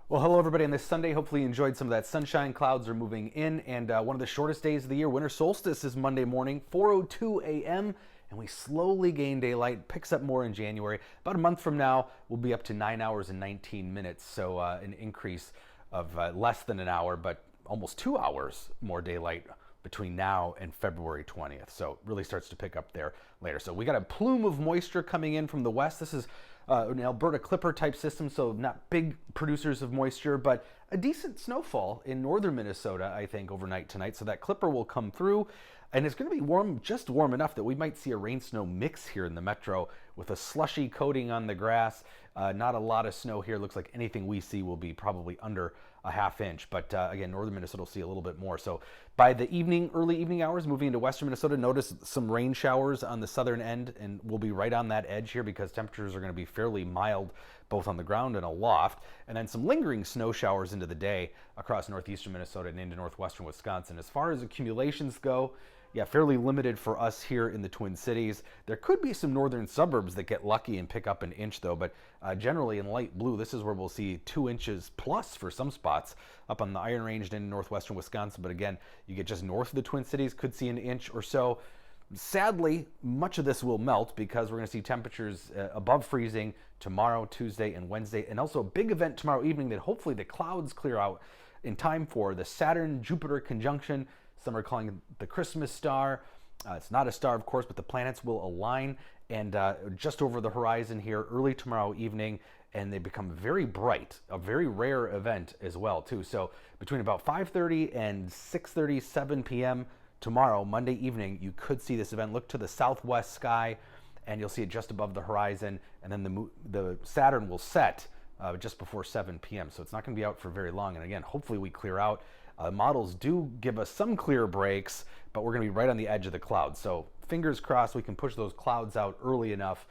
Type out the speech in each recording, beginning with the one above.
Well, hello everybody on this Sunday. Hopefully you enjoyed some of that sunshine. Clouds are moving in, and one of the shortest days of the year, Winter Solstice, is Monday morning, 4:02 a.m., and we slowly gain daylight. Picks up more in January. About a month from now, we'll be up to 9 hours and 19 minutes, so an increase of less than an hour, but almost 2 hours more daylight between now and February 20th. So it really starts to pick up there later. So we got a plume of moisture coming in from the west. This is an Alberta Clipper type system, so not big producers of moisture, but a decent snowfall in northern Minnesota, I think, overnight tonight. So that Clipper will come through, and it's going to be warm, just warm enough that we might see a rain-snow mix here in the metro with a slushy coating on the grass. Not a lot of snow here. Looks like anything we see will be probably under a half inch. But again, northern Minnesota will see a little bit more. So by the evening, early evening hours, moving into western Minnesota, notice some rain showers on the southern end, and we'll be right on that edge here because temperatures are going to be fairly mild both on the ground and aloft. And then some lingering snow showers into the day across northeastern Minnesota and into northwestern Wisconsin. As far as accumulations go, yeah, fairly limited for us here in the Twin Cities. There could be some northern suburbs that get lucky and pick up an inch though, but generally in light blue, this is where we'll see 2 inches plus for some spots up on the Iron Range and in northwestern Wisconsin. But again, you get just north of the Twin Cities, could see an inch or so. Sadly, much of this will melt because we're going to see temperatures above freezing tomorrow, Tuesday, and Wednesday, and also a big event tomorrow evening that hopefully the clouds clear out in time for the Saturn Jupiter conjunction. Some are calling it the Christmas star. It's not a star, of course, but the planets will align and just over the horizon here early tomorrow evening, and they become very bright, a very rare event as well, too. So between about 5:30 and 6:30, 7 p.m. tomorrow, Monday evening, you could see this event. Look to the southwest sky, and you'll see it just above the horizon, and then the Saturn will set just before 7 p.m. So it's not going to be out for very long. And again, hopefully we clear out. Models do give us some clear breaks, but we're going to be right on the edge of the clouds. So fingers crossed we can push those clouds out early enough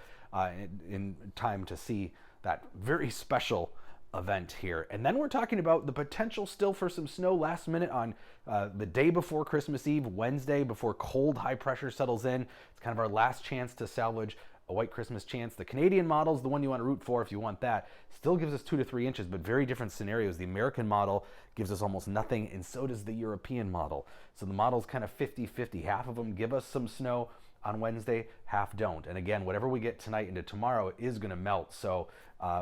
in time to see that very special event here. And then we're talking about the potential still for some snow last minute on the day before Christmas Eve, Wednesday, before cold high pressure settles in. It's kind of our last chance to salvage a white Christmas chance. The Canadian model is the one you want to root for if you want that. Still gives us 2 to 3 inches, but very different scenarios. The American model gives us almost nothing, and so does the European model. So the model's kind of 50-50. Half of them give us some snow on Wednesday, half don't. And again, whatever we get tonight into tomorrow is going to melt, so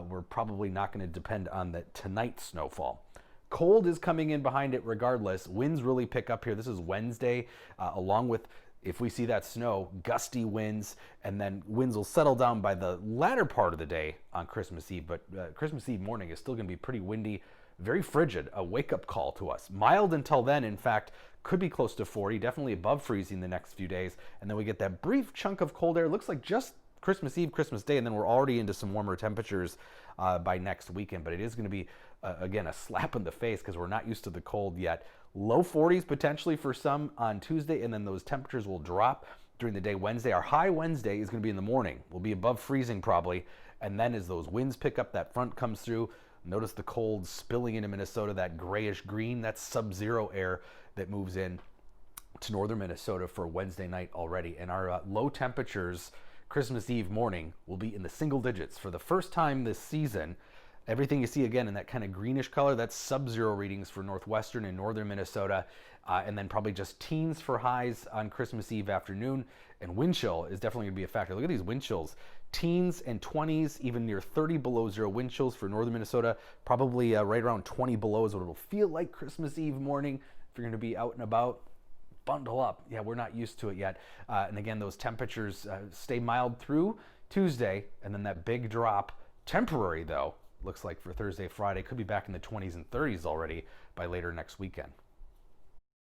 we're probably not going to depend on the tonight snowfall. Cold is coming in behind it regardless. Winds really pick up here. This is Wednesday, along with, if we see that snow, gusty winds, and then winds will settle down by the latter part of the day on Christmas Eve. But Christmas Eve morning is still going to be pretty windy, very frigid, a wake-up call to us. Mild until then, in fact, could be close to 40, definitely above freezing the next few days. And then we get that brief chunk of cold air. Looks like just Christmas Eve, Christmas Day, and then we're already into some warmer temperatures by next weekend. But it is going to be, again, a slap in the face because we're not used to the cold yet. Low 40s potentially for some on Tuesday, and then those temperatures will drop during the day Wednesday. Our high Wednesday is going to be in the morning. We'll be above freezing probably, and then as those winds pick up, that front comes through. Notice the cold spilling into Minnesota, that grayish green, that's sub-zero air that moves in to northern Minnesota for Wednesday night already. And our low temperatures Christmas Eve morning will be in the single digits for the first time this season. Everything you see again in that kind of greenish color, that's sub-zero readings for northwestern and northern Minnesota, and then probably just teens for highs on Christmas Eve afternoon. And wind chill is definitely going to be a factor. Look at these wind chills, teens and 20s, even near 30 below zero wind chills for northern Minnesota. Probably right around 20 below is what it'll feel like Christmas Eve morning. If you're going to be out and about, bundle up. Yeah, we're not used to it yet. And again, those temperatures stay mild through Tuesday, and then that big drop, temporary though, looks like for Thursday, Friday, could be back in the 20s and 30s already by later next weekend.